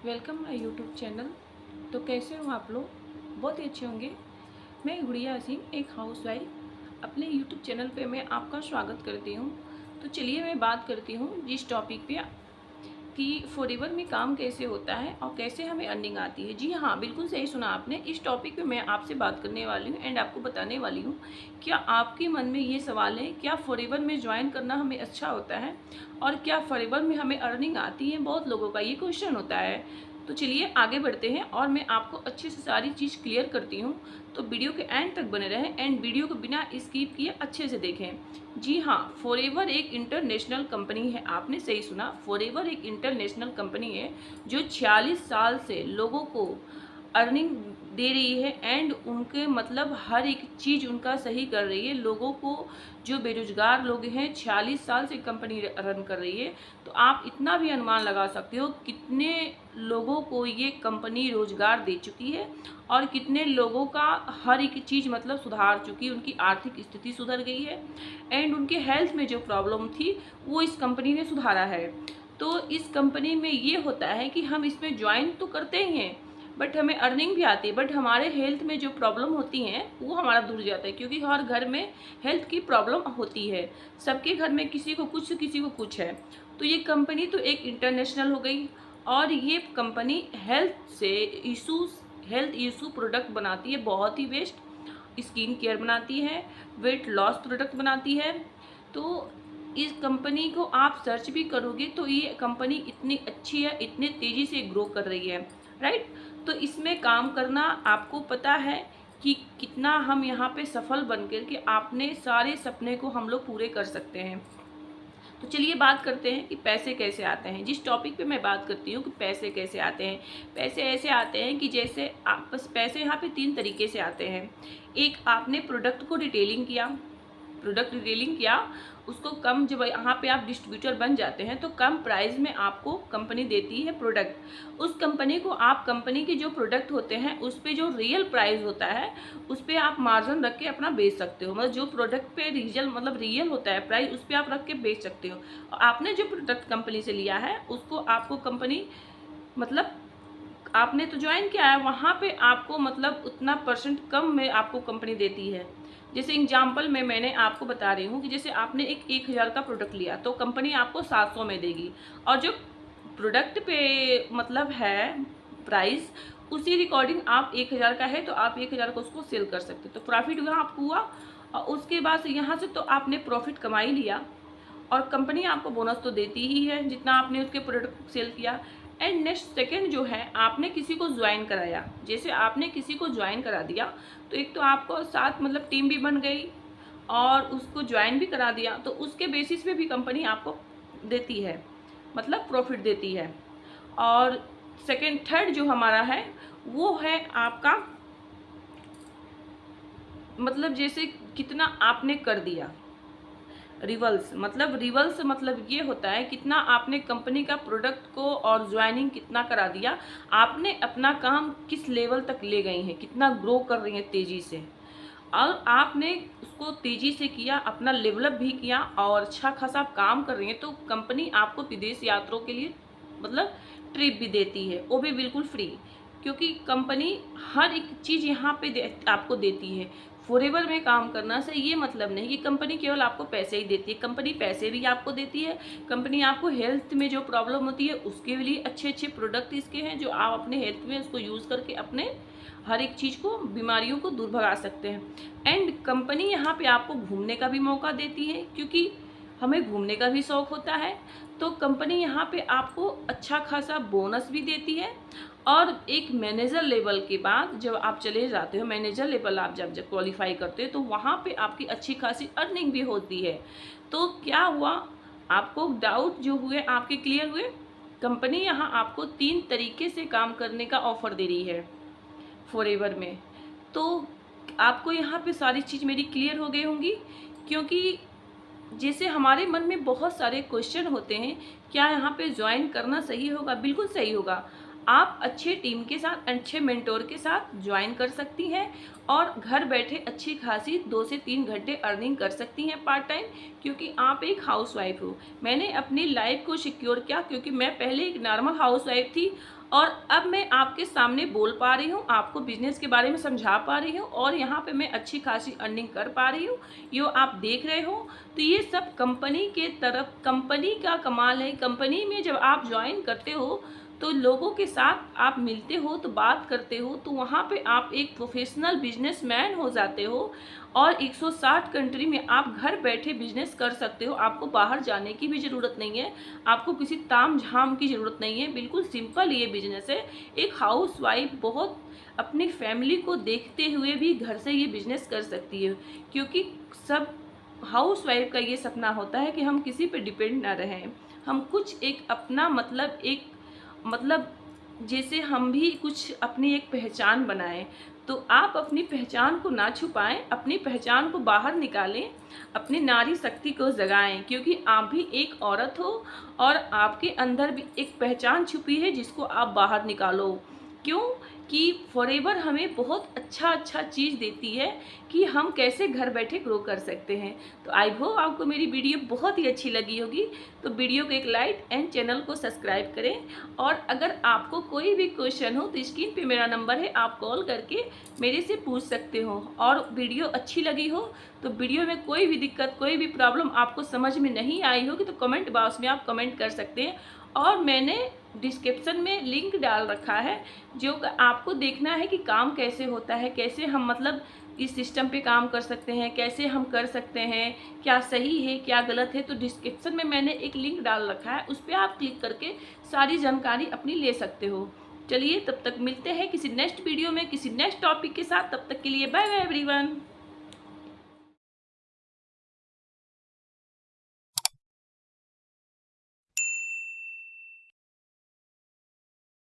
Welcome my YouTube channel. तो कैसे हो आप लोग? बहुत ही अच्छे होंगे। मैं गुड़िया सिंह, एक हाउसवाइफ, अपने यूट्यूब चैनल पे मैं आपका स्वागत करती हूँ। तो चलिए मैं बात करती हूँ जिस टॉपिक पे कि फॉरएवर में काम कैसे होता है और कैसे हमें अर्निंग आती है। जी हाँ, बिल्कुल सही सुना आपने। इस टॉपिक पे मैं आपसे बात करने वाली हूँ एंड आपको बताने वाली हूँ, क्या आपके मन में ये सवाल है, क्या फॉरएवर में ज्वाइन करना हमें अच्छा होता है और क्या फॉरएवर में हमें अर्निंग आती है? बहुत लोगों का ये क्वेश्चन होता है। तो चलिए आगे बढ़ते हैं और मैं आपको अच्छे से सारी चीज़ क्लियर करती हूँ। तो वीडियो के एंड तक बने रहें एंड वीडियो को बिना स्किप किए अच्छे से देखें। जी हाँ, फॉरएवर एक इंटरनेशनल कंपनी है। आपने सही सुना, फॉरएवर एक इंटरनेशनल कंपनी है जो 46 साल से लोगों को अर्निंग दे रही है एंड उनके मतलब हर एक चीज़ उनका सही कर रही है। लोगों को, जो बेरोजगार लोग हैं, 46 साल से कंपनी रन कर रही है। तो आप इतना भी अनुमान लगा सकते हो कितने लोगों को ये कंपनी रोजगार दे चुकी है और कितने लोगों का हर एक चीज़ मतलब सुधार चुकी है। उनकी आर्थिक स्थिति सुधर गई है एंड उनके हेल्थ में जो प्रॉब्लम थी वो इस कंपनी ने सुधारा है। तो इस कंपनी में ये होता है कि हम इसमें ज्वाइन तो करते ही हैं बट हमें अर्निंग भी आती है, बट हमारे हेल्थ में जो प्रॉब्लम होती हैं वो हमारा दूर जाता है, क्योंकि हर घर में हेल्थ की प्रॉब्लम होती है। सबके घर में किसी को कुछ किसी को कुछ है। तो ये कंपनी तो एक इंटरनेशनल हो गई और ये कंपनी हेल्थ इशू प्रोडक्ट बनाती है, बहुत ही बेस्ट स्किन केयर बनाती है, वेट लॉस प्रोडक्ट बनाती है। तो इस कंपनी को आप सर्च भी करोगे तो ये कंपनी इतनी अच्छी है, इतने तेज़ी से ग्रो कर रही है, राइट। तो इसमें काम करना, आपको पता है कि कितना हम यहाँ पे सफल बन कर के अपने सारे सपने को हम लोग पूरे कर सकते हैं। तो चलिए बात करते हैं कि पैसे कैसे आते हैं। जिस टॉपिक पे मैं बात करती हूँ कि पैसे कैसे आते हैं, पैसे ऐसे आते हैं कि जैसे आप बस पैसे यहाँ पे 3 तरीके से आते हैं। एक, आपने प्रोडक्ट को डिटेलिंग किया, उसको कम, जब यहाँ पे आप डिस्ट्रीब्यूटर बन जाते हैं तो कम प्राइस में आपको कंपनी देती है प्रोडक्ट। उस कंपनी को आप, कंपनी के जो प्रोडक्ट होते हैं उस पे जो रियल प्राइस होता है उस पे आप मार्जिन रख के अपना बेच सकते हो। मतलब जो प्रोडक्ट पे रियल होता है प्राइस, उस पे आप रख के बेच सकते हो। और आपने जो प्रोडक्ट कंपनी से लिया है उसको आपको कंपनी, मतलब आपने तो ज्वाइन किया है, वहाँ पे आपको मतलब उतना परसेंट कम में आपको कंपनी देती है। जैसे एग्जांपल में मैंने आपको बता रही हूँ कि जैसे आपने एक 1000 का प्रोडक्ट लिया तो कंपनी आपको 700 में देगी, और जो प्रोडक्ट पे मतलब है प्राइस, उसी रिकॉर्डिंग आप 1000 का है तो आप 1000 को उसको सेल कर सकते हो। तो प्रॉफिट यहाँ आपको हुआ और उसके बाद से यहाँ से तो आपने प्रॉफिट कमा ही लिया और कंपनी आपको बोनस तो देती ही है जितना आपने उसके प्रोडक्ट सेल किया। एंड नेक्स्ट सेकंड जो है, आपने किसी को ज्वाइन कराया, जैसे आपने किसी को ज्वाइन करा दिया तो एक तो आपको साथ मतलब टीम भी बन गई और उसको ज्वाइन भी करा दिया, तो उसके बेसिस पे भी कंपनी आपको देती है, मतलब प्रॉफिट देती है। और सेकंड थर्ड जो हमारा है वो है आपका, मतलब जैसे कितना आपने कर दिया। रिवल्स मतलब ये होता है कितना आपने कंपनी का प्रोडक्ट को और ज्वाइनिंग कितना करा दिया, आपने अपना काम किस लेवल तक ले गई हैं, कितना ग्रो कर रही हैं तेज़ी से, और आपने उसको तेज़ी से किया, अपना डेवलप भी किया और अच्छा खासा काम कर रही हैं, तो कंपनी आपको विदेश यात्रों के लिए मतलब ट्रिप भी देती है, वो भी बिल्कुल फ्री, क्योंकि कंपनी हर एक चीज़ यहाँ पे आपको देती है। फॉरएवर में काम करना से ये मतलब नहीं कि कंपनी केवल आपको पैसे ही देती है, कंपनी पैसे भी आपको देती है। कंपनी आपको हेल्थ में जो प्रॉब्लम होती है उसके लिए अच्छे अच्छे प्रोडक्ट इसके हैं जो आप अपने हेल्थ में उसको यूज़ करके अपने हर एक चीज़ को, बीमारियों को दूर भगा सकते हैं। एंड कंपनी यहाँ पे आपको घूमने का भी मौका देती है, क्योंकि हमें घूमने का भी शौक़ होता है। तो कंपनी यहाँ पे आपको अच्छा खासा बोनस भी देती है। और एक मैनेजर लेवल के बाद जब आप चले जाते हो, मैनेजर लेवल आप जब क्वालिफाई करते हो तो वहाँ पे आपकी अच्छी खासी अर्निंग भी होती है। तो क्या हुआ, आपको डाउट जो हुए आपके क्लियर हुए। कंपनी यहाँ आपको 3 तरीके से काम करने का ऑफ़र दे रही है फॉरएवर में। तो आपको यहाँ पे सारी चीज़ मेरी क्लियर हो गई होंगी, क्योंकि जैसे हमारे मन में बहुत सारे क्वेश्चन होते हैं, क्या यहाँ पे ज्वाइन करना सही होगा? बिल्कुल सही होगा। आप अच्छे टीम के साथ, अच्छे मेंटोर के साथ ज्वाइन कर सकती हैं और घर बैठे अच्छी खासी 2 से 3 घंटे अर्निंग कर सकती हैं पार्ट टाइम, क्योंकि आप एक हाउसवाइफ हो। मैंने अपनी लाइफ को सिक्योर किया क्योंकि मैं पहले एक नॉर्मल हाउसवाइफ थी और अब मैं आपके सामने बोल पा रही हूँ, आपको बिजनेस के बारे में समझा पा रही हूँ और यहाँ पे मैं अच्छी खासी अर्निंग कर पा रही हूँ। ये आप देख रहे हो, तो ये सब कंपनी के तरफ, कंपनी का कमाल है। कंपनी में जब आप ज्वाइन करते हो तो लोगों के साथ आप मिलते हो, तो बात करते हो, तो वहाँ पे आप एक प्रोफेशनल बिजनेसमैन हो जाते हो और 160 कंट्री में आप घर बैठे बिजनेस कर सकते हो। आपको बाहर जाने की भी ज़रूरत नहीं है, आपको किसी ताम झाम की ज़रूरत नहीं है। बिल्कुल सिंपल ये बिजनेस है। एक हाउसवाइफ बहुत अपनी फैमिली को देखते हुए भी घर से ये बिजनेस कर सकती है, क्योंकि सब हाउसवाइफ का ये सपना होता है कि हम किसी पे डिपेंड ना रहें, हम कुछ एक अपना मतलब जैसे हम भी कुछ अपनी एक पहचान बनाएं। तो आप अपनी पहचान को ना छुपाएं, अपनी पहचान को बाहर निकालें, अपनी नारी शक्ति को जगाएं, क्योंकि आप भी एक औरत हो और आपके अंदर भी एक पहचान छुपी है जिसको आप बाहर निकालो। क्यों कि फॉरएवर हमें बहुत अच्छा चीज़ देती है कि हम कैसे घर बैठे ग्रो कर सकते हैं। तो आई होप आपको मेरी वीडियो बहुत ही अच्छी लगी होगी, तो वीडियो को एक लाइक एंड चैनल को सब्सक्राइब करें। और अगर आपको कोई भी क्वेश्चन हो तो स्क्रीन पे मेरा नंबर है, आप कॉल करके मेरे से पूछ सकते हो। और वीडियो अच्छी लगी हो तो वीडियो में कोई भी दिक्कत, कोई भी प्रॉब्लम आपको समझ में नहीं आई होगी तो कमेंट बॉक्स में आप कमेंट कर सकते हैं। और मैंने डिस्क्रिप्शन में लिंक डाल रखा है जो आपको देखना है कि काम कैसे होता है, कैसे हम मतलब इस सिस्टम पे काम कर सकते हैं, कैसे हम कर सकते हैं, क्या सही है क्या गलत है। तो डिस्क्रिप्शन में मैंने एक लिंक डाल रखा है, उस पर आप क्लिक करके सारी जानकारी अपनी ले सकते हो। चलिए तब तक मिलते हैं किसी नेक्स्ट वीडियो में, किसी नेक्स्ट टॉपिक के साथ। तब तक के लिए बाय बाय एवरीवन।